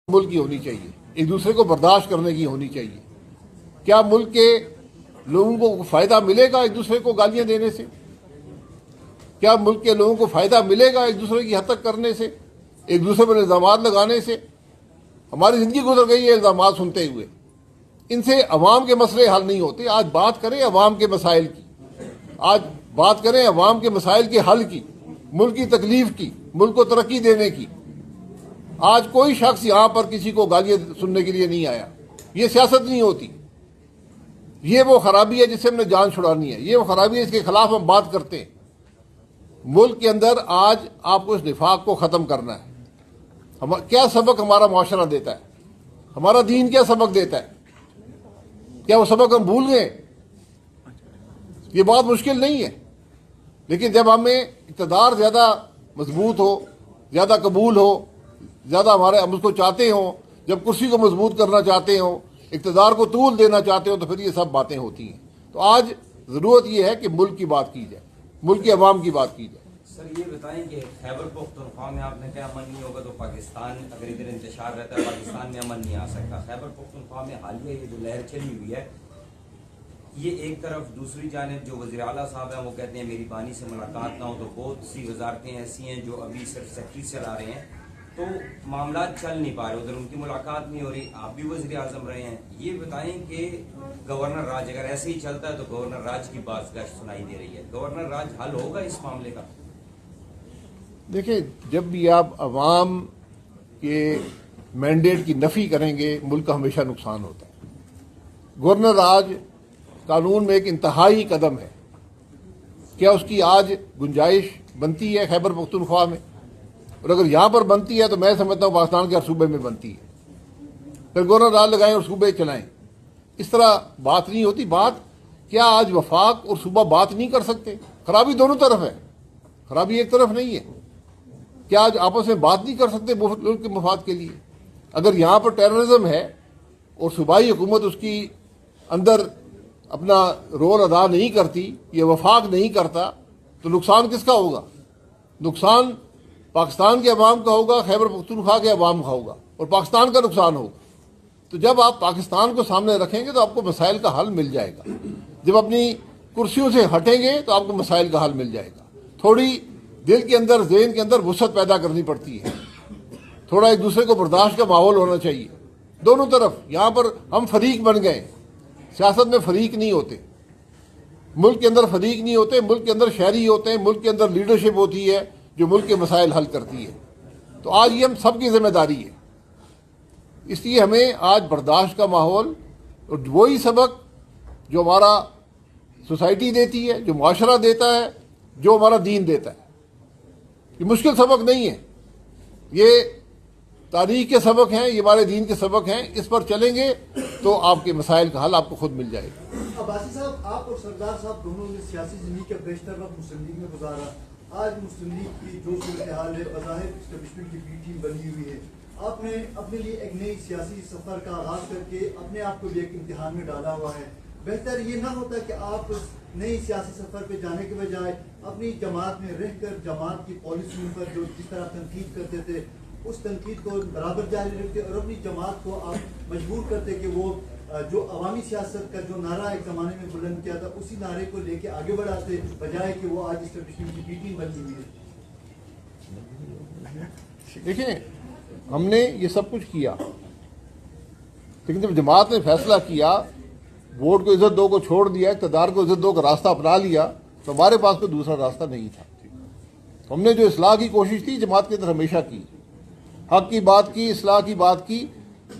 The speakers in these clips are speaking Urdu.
ملک کی ہونی چاہیے، ایک دوسرے کو برداشت کرنے کی ہونی چاہیے۔ کیا ملک کے لوگوں کو فائدہ ملے گا ایک دوسرے کو گالیاں دینے سے؟ کیا ملک کے لوگوں کو فائدہ ملے گا ایک دوسرے کی حد تک کرنے سے، ایک دوسرے پر الزامات لگانے سے؟ ہماری زندگی گزر گئی ہے الزامات سنتے ہوئے، ان سے عوام کے مسئلے حل نہیں ہوتے۔ آج بات کریں عوام کے مسائل کی، آج بات کریں عوام کے مسائل کے حل کی، ملک کی تکلیف کی، ملک کو ترقی دینے کی۔ آج کوئی شخص یہاں پر کسی کو گالیاں سننے کے لیے نہیں آیا۔ یہ سیاست نہیں ہوتی، یہ وہ خرابی ہے جس سے ہم نے جان چھڑانی ہے، یہ وہ خرابی ہے اس کے خلاف ہم بات کرتے ہیں۔ ملک کے اندر آج آپ کو اس نفاق کو ختم کرنا ہے۔ کیا سبق ہمارا معاشرہ دیتا ہے؟ ہمارا دین کیا سبق دیتا ہے؟ کیا وہ سبق ہم بھول گئے؟ یہ بات مشکل نہیں ہے، لیکن جب ہمیں اقتدار زیادہ مضبوط ہو، زیادہ قبول ہو، زیادہ ہمارے ہم اس کو چاہتے ہوں، جب کرسی کو مضبوط کرنا چاہتے ہوں، اقتدار کو طول دینا چاہتے ہوں، تو پھر یہ سب باتیں ہوتی ہیں۔ تو آج ضرورت یہ ہے کہ ملک کی بات کی جائے، ملک کے عوام کی بات کی جائے۔ سر یہ بتائیں کہ خیبر پختونخوا میں آپ نے کہا امن نہیں ہوگا تو پاکستان اگر ادھر انتشار رہتا ہے پاکستان میں امن نہیں آ سکتا۔ خیبر پختونخوا میں حالیہ یہ جو لہر چلی ہوئی ہے، یہ ایک طرف، دوسری جانب جو وزیر اعلیٰ صاحب ہیں وہ کہتے ہیں میری بانی سے ملاقات نہ ہو، تو بہت سی وزارتیں ایسی ہیں جو ابھی صرف سیکٹری چلا رہے ہیں، تو معاملات چل نہیں پا رہے، ادھر ان کی ملاقات نہیں ہو رہی۔ آپ بھی وزیر اعظم رہے ہیں، یہ بتائیں کہ گورنر راج اگر ایسے ہی چلتا ہے تو گورنر راج کی بازگشت سنائی دے رہی ہے، گورنر راج حل ہوگا اس معاملے کا؟ دیکھیں، جب بھی آپ عوام کے مینڈیٹ کی نفی کریں گے ملک کا ہمیشہ نقصان ہوتا ہے۔ گورنر راج قانون میں ایک انتہائی قدم ہے، کیا اس کی آج گنجائش بنتی ہے خیبر پختونخوا میں؟ اور اگر یہاں پر بنتی ہے تو میں سمجھتا ہوں پاکستان کے ہر صوبے میں بنتی ہے۔ پھر گورنر راج لگائیں اور صوبے چلائیں، اس طرح بات نہیں ہوتی۔ بات کیا آج وفاق اور صوبہ بات نہیں کر سکتے؟ خرابی دونوں طرف ہے، خرابی ایک طرف نہیں ہے۔ کیا آج آپس میں بات نہیں کر سکتے ملک کے مفاد کے لیے؟ اگر یہاں پر ٹیررزم ہے اور صوبائی حکومت اس کی اندر اپنا رول ادا نہیں کرتی، یہ وفاق نہیں کرتا، تو نقصان کس کا ہوگا؟ نقصان پاکستان کے عوام کا ہوگا، خیبر پختونخوا کے عوام کا ہوگا، اور پاکستان کا نقصان ہوگا۔ تو جب آپ پاکستان کو سامنے رکھیں گے تو آپ کو مسائل کا حل مل جائے گا۔ جب اپنی کرسیوں سے ہٹیں گے تو آپ کو مسائل کا حل مل جائے گا۔ تھوڑی دل کے اندر، ذہن کے اندر وسعت پیدا کرنی پڑتی ہے، تھوڑا ایک دوسرے کو برداشت کا ماحول ہونا چاہیے دونوں طرف۔ یہاں پر ہم فریق بن گئے، سیاست میں فریق نہیں ہوتے، ملک کے اندر فریق نہیں ہوتے، ملک کے اندر شہری ہوتے ہیں، ملک کے اندر لیڈرشپ ہوتی ہے جو ملک کے مسائل حل کرتی ہے۔ تو آج یہ ہم سب کی ذمہ داری ہے، اس لیے ہمیں آج برداشت کا ماحول اور وہی سبق جو ہمارا سوسائٹی دیتی ہے، جو معاشرہ دیتا ہے، جو ہمارا دین دیتا ہے۔ یہ مشکل سبق نہیں ہے، یہ تاریخ کے سبق ہیں، یہ ہمارے دین کے سبق ہیں۔ اس پر چلیں گے تو آپ کے مسائل کا حل آپ کو خود مل جائے گا۔ عباسی صاحب، آپ اور سردار صاحب دونوں نے سیاسی زندگی کا بیشتر وقت مسلم لیگ میں گزارا۔ آج مسلم لیگ کی جو صورتحال ہے، بظاہر اسٹیبلشمنٹ کی بی ٹیم بنی ہوئی ہے، آپ نے اپنے لیے ایک نئی سیاسی سفر کا آغاز کر کے اپنے آپ کو بھی ایک امتحان میں ڈالا ہوا ہے۔ بہتر یہ نہ ہوتا کہ آپ نئی سیاسی سفر پہ جانے کے بجائے اپنی جماعت میں رہ کر جماعت کی پالیسیوں پر جو جس طرح تنقید کرتے تھے اس تنقید کو برابر جاری رکھتے اور اپنی جماعت کو آپ مجبور کرتے کہ وہ جو عوامی سیاست کا جو نعرہ ایک زمانے میں بلند کیا تھا اسی نعرے کو لے کے آگے بڑھاتے، بجائے کہ وہ آج اسٹیبلشمنٹ کی بی ٹیم بنی ہوئی ہے۔ دیکھیں، ہم نے یہ سب کچھ کیا، لیکن جب جماعت نے فیصلہ کیا، ووٹ کو عزت دو کو چھوڑ دیا، اقتدار کو عزت دو کا راستہ اپنا لیا، تو ہمارے پاس کوئی دوسرا راستہ نہیں تھا۔ ہم نے جو اصلاح کی کوشش تھی جماعت کے اندر ہمیشہ کی، حق کی بات کی، اصلاح کی بات کی،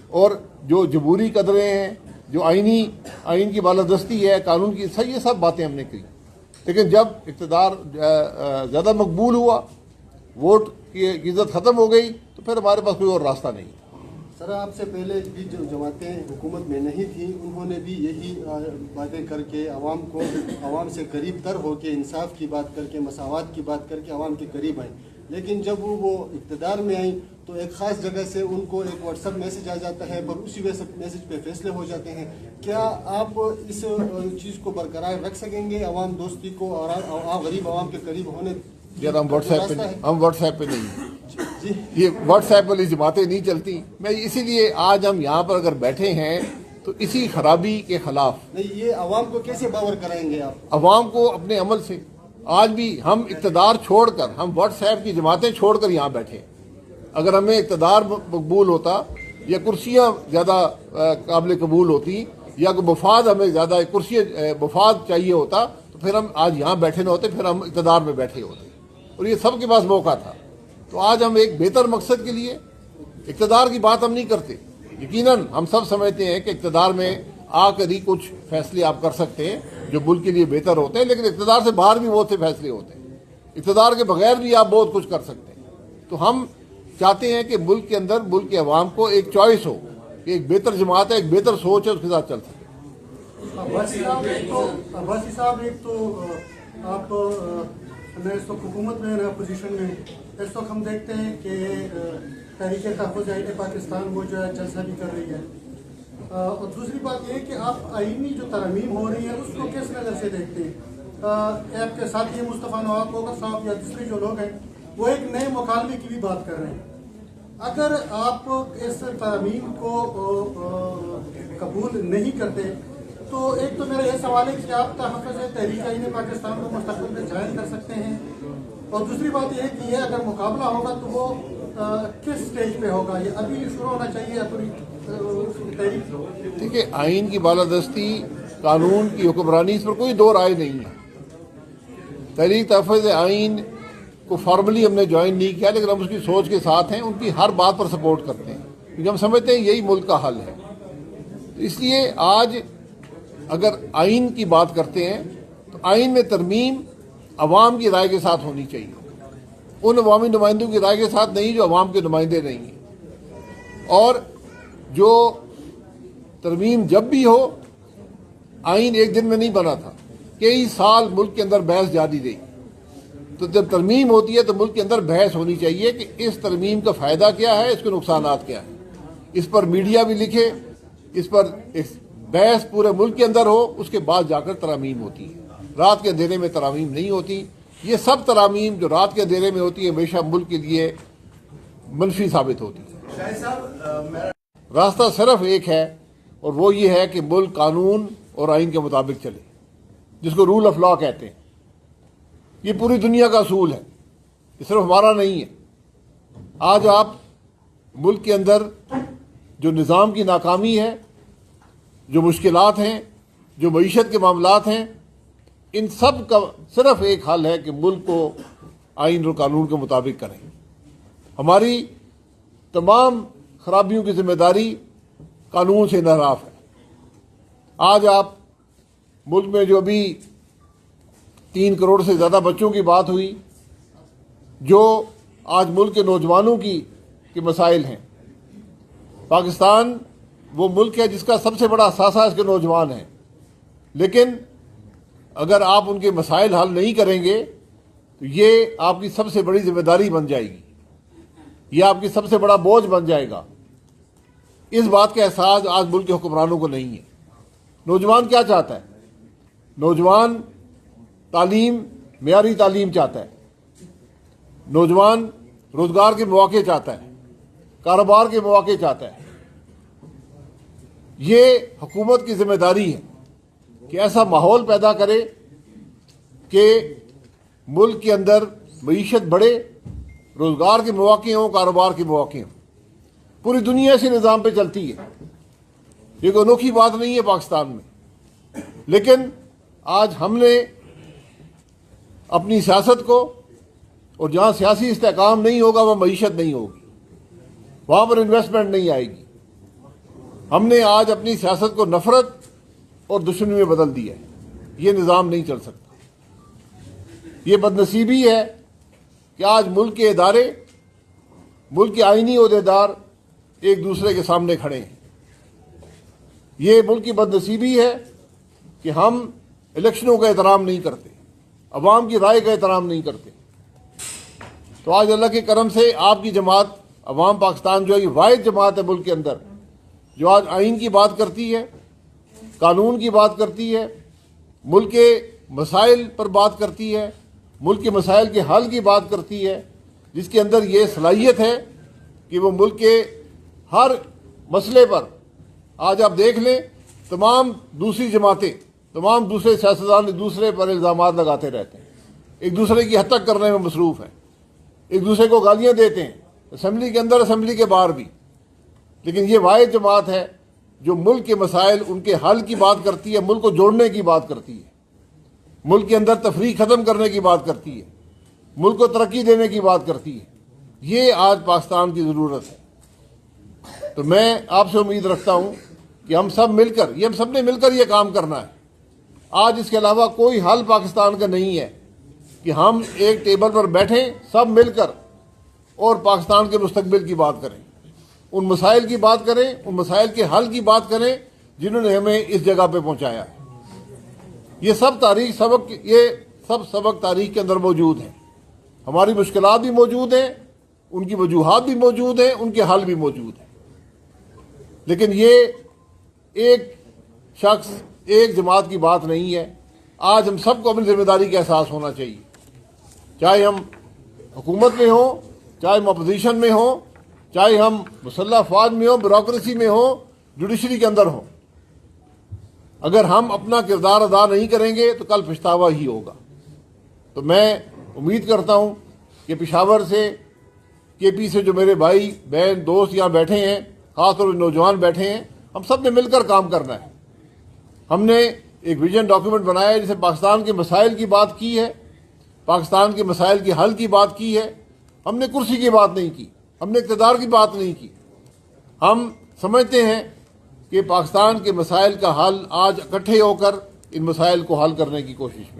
اور جو جمہوری قدریں ہیں، جو آئین کی بالادستی ہے، قانون کی، یہ سب باتیں ہم نے کی۔ لیکن جب اقتدار زیادہ مقبول ہوا، ووٹ کی عزت ختم ہو گئی، تو پھر ہمارے پاس کوئی اور راستہ نہیں تھا۔ سر، آپ سے پہلے بھی جو جماعتیں حکومت میں نہیں تھیں انہوں نے بھی یہی باتیں کر کے عوام سے قریب تر ہو کے، انصاف کی بات کر کے، مساوات کی بات کر کے عوام کے قریب آئیں، لیکن جب وہ اقتدار میں آئیں تو ایک خاص جگہ سے ان کو ایک واٹس ایپ میسج آ جاتا ہے اور اسی میسج پہ فیصلے ہو جاتے ہیں۔ کیا آپ اس چیز کو برقرار رکھ سکیں گے، عوام دوستی کو اور غریب عوام کے قریب ہونے؟ ہم واٹس ایپ پہ نہیں ہیں۔ یہ واٹس ایپ والی جماعتیں نہیں چلتی. میں اسی لیے آج ہم یہاں پر اگر بیٹھے ہیں تو اسی خرابی کے خلاف. نہیں، یہ عوام کو کیسے باور کرائیں گے آپ؟ عوام کو اپنے عمل سے. آج بھی ہم اقتدار چھوڑ کر، ہم واٹس ایپ کی جماعتیں چھوڑ کر یہاں بیٹھے. اگر ہمیں اقتدار مقبول ہوتا یا کرسیاں زیادہ قابل قبول ہوتی یا کوئی مفاد ہمیں زیادہ مفاد چاہیے ہوتا تو پھر ہم آج یہاں بیٹھے نہ ہوتے، پھر ہم اقتدار میں بیٹھے ہوتے. اور یہ سب کے پاس موقع تھا. تو آج ہم ایک بہتر مقصد کے لیے اقتدار کی بات ہم نہیں کرتے. یقیناً ہم سب سمجھتے ہیں کہ اقتدار میں آ کر ہی کچھ فیصلے آپ کر سکتے ہیں جو ملک کے لیے بہتر ہوتے ہیں، لیکن اقتدار سے باہر بھی بہت سے فیصلے ہوتے ہیں. اقتدار کے بغیر بھی آپ بہت کچھ کر سکتے ہیں. تو ہم چاہتے ہیں کہ ملک کے اندر ملک کے عوام کو ایک چوائس ہو کہ ایک بہتر جماعت ہے، ایک بہتر سوچ ہے، اس کے ساتھ چل سکے. عباسی صاحب ایک تو آپ نہ اس وقت حکومت میں نہ اپوزیشن میں. اس وقت ہم دیکھتے ہیں کہ تحریک تحفظ آئین پاکستان وہ جو ہے جلسہ بھی کر رہی ہے. اور دوسری بات یہ کہ آپ آئینی جو ترامیم ہو رہی ہیں اس کو کس نظر سے دیکھتے ہیں؟ آپ کے ساتھی مصطفیٰ نواب کوکر صاحب یا دوسرے جو لوگ ہیں وہ ایک نئے مکالمے کی بھی بات کر رہے ہیں. اگر آپ اس ترامیم کو قبول نہیں کرتے تو ایک تو میرا یہ سوال ہے کہ آپ تحفظ تحریک آئین پاکستان کو مستقبل میں جوائن کر سکتے ہیں، اور دوسری بات یہ ہے کہ یہ اگر مقابلہ ہوگا تو وہ کس سٹیج پہ ہوگا؟ یہ ابھی شروع ہونا چاہیے پوری تحریک؟ دیکھیے، آئین کی بالادستی، قانون کی حکمرانی، اس پر کوئی دو رائے نہیں ہے. تحریک تحفظ آئین کو فارملی ہم نے جوائن نہیں کیا، لیکن ہم اس کی سوچ کے ساتھ ہیں، ان کی ہر بات پر سپورٹ کرتے ہیں کیونکہ ہم سمجھتے ہیں یہی ملک کا حل ہے. تو اس لیے آج اگر آئین کی بات کرتے ہیں تو آئین میں ترمیم عوام کی رائے کے ساتھ ہونی چاہیے، ان عوامی نمائندوں کی رائے کے ساتھ نہیں جو عوام کے نمائندے نہیں ہیں. اور جو ترمیم جب بھی ہو، آئین ایک دن میں نہیں بنا تھا، کئی سال ملک کے اندر بحث جاری رہی. تو جب ترمیم ہوتی ہے تو ملک کے اندر بحث ہونی چاہیے کہ اس ترمیم کا فائدہ کیا ہے، اس کے نقصانات کیا ہیں. اس پر میڈیا بھی لکھے، اس پر بحث پورے ملک کے اندر ہو، اس کے بعد جا کر ترامیم ہوتی ہے. رات کے اندھیرے میں ترامیم نہیں ہوتی. یہ سب ترامیم جو رات کے اندھیرے میں ہوتی ہے ہمیشہ ملک کے لیے منفی ثابت ہوتی ہے. راستہ صرف ایک ہے اور وہ یہ ہے کہ ملک قانون اور آئین کے مطابق چلے، جس کو رول آف لا کہتے ہیں. یہ پوری دنیا کا اصول ہے، یہ صرف ہمارا نہیں ہے. آج آپ ملک کے اندر جو نظام کی ناکامی ہے، جو مشکلات ہیں، جو معیشت کے معاملات ہیں، ان سب کا صرف ایک حل ہے کہ ملک کو آئین اور قانون کے مطابق کریں. ہماری تمام خرابیوں کی ذمہ داری قانون سے انحراف ہے. آج آپ ملک میں جو ابھی 3 کروڑ سے زیادہ بچوں کی بات ہوئی، جو آج ملک کے نوجوانوں کے مسائل ہیں. پاکستان وہ ملک ہے جس کا سب سے بڑا اثاثہ اس کے نوجوان ہیں، لیکن اگر آپ ان کے مسائل حل نہیں کریں گے تو یہ آپ کی سب سے بڑی ذمہ داری بن جائے گی، یہ آپ کی سب سے بڑا بوجھ بن جائے گا. اس بات کا احساس آج ملک کے حکمرانوں کو نہیں ہے. نوجوان کیا چاہتا ہے؟ نوجوان تعلیم، معیاری تعلیم چاہتا ہے. نوجوان روزگار کے مواقع چاہتا ہے، کاروبار کے مواقع چاہتا ہے. یہ حکومت کی ذمہ داری ہے کہ ایسا ماحول پیدا کرے کہ ملک کے اندر معیشت بڑھے، روزگار کے مواقع ہوں، کاروبار کے مواقع ہوں. پوری دنیا اسی نظام پہ چلتی ہے، یہ کوئی انوکھی بات نہیں ہے پاکستان میں. لیکن آج ہم نے اپنی سیاست کو، اور جہاں سیاسی استحکام نہیں ہوگا وہاں معیشت نہیں ہوگی، وہاں پر انویسٹمنٹ نہیں آئے گی. ہم نے آج اپنی سیاست کو نفرت اور دشمنی میں بدل دیا ہے. یہ نظام نہیں چل سکتا. یہ بدنصیبی ہے کہ آج ملک کے ادارے، ملک کے آئینی عہدیدار ایک دوسرے کے سامنے کھڑے ہیں. یہ ملک کی بدنصیبی ہے کہ ہم الیکشنوں کا احترام نہیں کرتے، عوام کی رائے کا احترام نہیں کرتے. تو آج اللہ کے کرم سے آپ کی جماعت عوام پاکستان جو ہے، یہ واحد جماعت ہے ملک کے اندر جو آج آئین کی بات کرتی ہے، قانون کی بات کرتی ہے، ملک کے مسائل پر بات کرتی ہے، ملک کے مسائل کے حل کی بات کرتی ہے. جس کے اندر یہ صلاحیت ہے کہ وہ ملک کے ہر مسئلے پر، آج آپ دیکھ لیں تمام دوسری جماعتیں، تمام دوسرے سیاستدان ایک دوسرے پر الزامات لگاتے رہتے ہیں، ایک دوسرے کی حد تک کرنے میں مصروف ہیں، ایک دوسرے کو گالیاں دیتے ہیں، اسمبلی کے اندر اسمبلی کے باہر بھی. لیکن یہ واحد جماعت ہے جو ملک کے مسائل، ان کے حل کی بات کرتی ہے، ملک کو جوڑنے کی بات کرتی ہے، ملک کے اندر تفریق ختم کرنے کی بات کرتی ہے، ملک کو ترقی دینے کی بات کرتی ہے. یہ آج پاکستان کی ضرورت ہے. تو میں آپ سے امید رکھتا ہوں کہ ہم سب مل کر، یہ ہم سب نے مل کر یہ کام کرنا ہے. آج اس کے علاوہ کوئی حل پاکستان کا نہیں ہے کہ ہم ایک ٹیبل پر بیٹھیں سب مل کر اور پاکستان کے مستقبل کی بات کریں، ان مسائل کی بات کریں، ان مسائل کے حل کی بات کریں جنہوں نے ہمیں اس جگہ پہ پہنچایا ہے. یہ سب سبق تاریخ کے اندر موجود ہیں. ہماری مشکلات بھی موجود ہیں، ان کی وجوہات بھی موجود ہیں، ان کے حل بھی موجود ہیں. لیکن یہ ایک شخص، ایک جماعت کی بات نہیں ہے. آج ہم سب کو اپنی ذمہ داری کا احساس ہونا چاہیے، چاہے ہم حکومت میں ہوں، چاہے ہم اپوزیشن میں ہوں، چاہے ہم مسلح افواج میں ہوں، بیوروکریسی میں ہوں، جوڈیشری کے اندر ہوں. اگر ہم اپنا کردار ادا نہیں کریں گے تو کل پچھتاوا ہی ہوگا. تو میں امید کرتا ہوں کہ پشاور سے، کے پی سے جو میرے بھائی بہن دوست یہاں بیٹھے ہیں، خاص طور پر نوجوان بیٹھے ہیں، ہم سب نے مل کر کام کرنا ہے. ہم نے ایک ویژن ڈاکیومنٹ بنایا ہے جسے پاکستان کے مسائل کی بات کی ہے، پاکستان کے مسائل کے حل کی بات کی ہے. ہم نے کرسی کی بات نہیں کی، ہم نے اقتدار کی بات نہیں کی. ہم سمجھتے ہیں کہ پاکستان کے مسائل کا حل آج اکٹھے ہو کر ان مسائل کو حل کرنے کی کوشش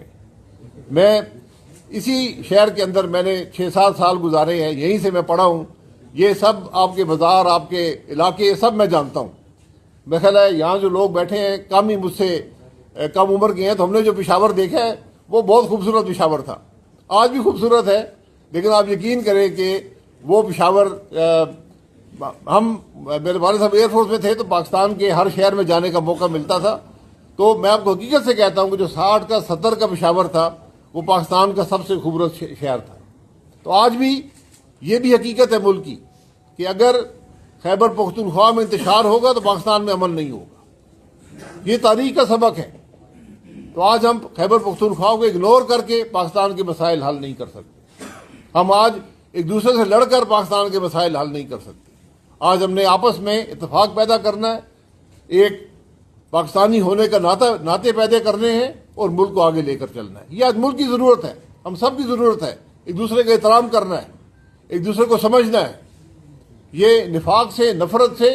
میں اسی شہر کے اندر میں نے 6-7 سال گزارے ہیں، یہیں سے میں پڑھا ہوں. یہ سب آپ کے بازار، آپ کے علاقے سب میں جانتا ہوں. میرا خیال ہے یہاں جو لوگ بیٹھے ہیں کم ہی مجھ سے کم عمر کے ہیں، تو ہم نے جو پشاور دیکھا ہے وہ بہت خوبصورت پشاور تھا، آج بھی خوبصورت ہے. لیکن آپ یقین کریں کہ وہ پشاور، میرے والد صاحب ایئر فورس میں تھے تو پاکستان کے ہر شہر میں جانے کا موقع ملتا تھا. تو میں آپ کو حقیقت سے کہتا ہوں کہ جو 60 کا 70 کا پشاور تھا وہ پاکستان کا سب سے خوبصورت شہر تھا. تو آج بھی یہ بھی حقیقت ہے ملک کی کہ اگر خیبر پختونخوا میں انتشار ہوگا تو پاکستان میں امن نہیں ہوگا. یہ تاریخ کا سبق ہے. تو آج ہم خیبر پختونخوا کو اگنور کر کے پاکستان کے مسائل حل نہیں کر سکتے. ہم آج ایک دوسرے سے لڑ کر پاکستان کے مسائل حل نہیں کر سکتے. آج ہم نے آپس میں اتفاق پیدا کرنا ہے، ایک پاکستانی ہونے کا ناطے پیدا کرنے ہیں اور ملک کو آگے لے کر چلنا ہے. یہ آج ملک کی ضرورت ہے، ہم سب کی ضرورت ہے. ایک دوسرے کا احترام کرنا ہے، ایک دوسرے کو سمجھنا ہے. یہ نفاق سے، نفرت سے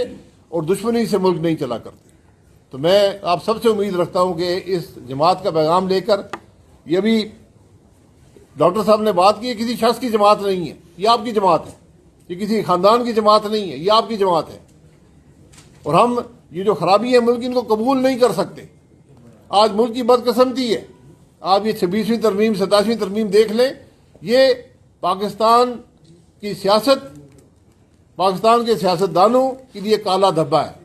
اور دشمنی سے ملک نہیں چلا کرتے. تو میں آپ سب سے امید رکھتا ہوں کہ اس جماعت کا پیغام لے کر، یہ بھی ڈاکٹر صاحب نے بات کی، یہ کسی شخص کی جماعت نہیں ہے، یہ آپ کی جماعت ہے. یہ کسی خاندان کی جماعت نہیں ہے، یہ آپ کی جماعت ہے. اور ہم یہ جو خرابی ہے ملک، ان کو قبول نہیں کر سکتے. آج ملک کی بدقسمتی ہے. آپ یہ 26ویں ترمیم 27ویں ترمیم دیکھ لیں، یہ پاکستان کی سیاست، پاکستان کے سیاستدانوں کے لیے کالا دھبا ہے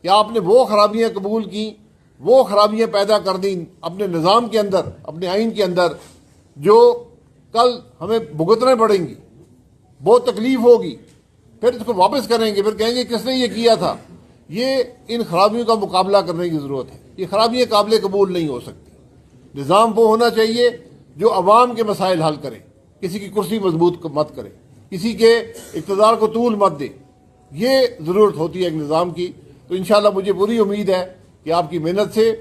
کہ آپ نے وہ خرابیاں قبول کی، وہ خرابیاں پیدا کر دیں اپنے نظام کے اندر، اپنے آئین کے اندر، جو کل ہمیں بھگتنے پڑیں گی. بہت تکلیف ہوگی. پھر اس کو واپس کریں گے، پھر کہیں گے کس نے یہ کیا تھا. یہ ان خرابیوں کا مقابلہ کرنے کی ضرورت ہے. یہ خرابیاں قابل قبول نہیں ہو سکتی. نظام وہ ہونا چاہیے جو عوام کے مسائل حل کرے، کسی کی کرسی مضبوط مت کرے، کسی کے اقتدار کو طول مت دے. یہ ضرورت ہوتی ہے ایک نظام کی. تو انشاءاللہ مجھے پوری امید ہے کہ آپ کی محنت سے،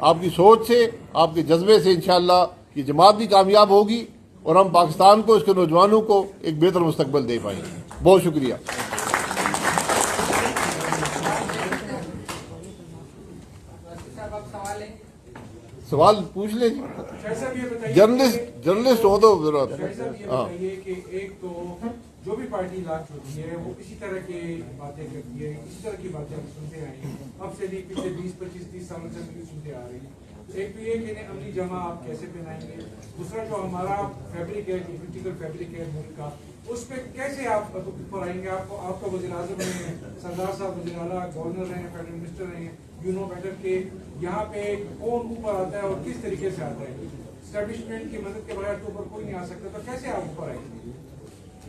آپ کی سوچ سے، آپ کے جذبے سے انشاءاللہ یہ جماعت بھی کامیاب ہوگی اور ہم پاکستان کو، اس کے نوجوانوں کو ایک بہتر مستقبل دے پائیں گے. بہت شکریہ. سوال پوچھ لیں جی. جرنلسٹ ہو تو ضرورت. ہاں، کہ ایک تو جو بھی پارٹی لانچ ہوتی ہے وہ اسی طرح کی باتیں کرتی ہے، اسی طرح کی باتیں ہم سنتے آئے ہیں اب سے نہیں، پچھلے 20-25-30 سالوں سے بھی سنتے آ رہی ہیں. ایک تو یہ کہ عملی جمع آپ کیسے پہنائیں گے. دوسرا جو ہمارا فیبرک ہے، پولیٹیکل فیبرک ہے ملک کا، اس پہ کیسے آپ اوپر آئیں گے. آپ کا وزیر اعظم ہیں، سردار صاحب وزیر اعلیٰ، گورنر ہیں، فیڈرل منسٹر ہیں، یو نو بیٹر کہ یہاں پہ کون اوپر آتا ہے اور کس طریقے سے آتا ہے. اسٹیبلشمنٹ کی مدد کے بغیر تو اوپر کوئی نہیں آ سکتا. تو کیسے آپ اوپر آئیں گے؟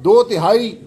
2/3,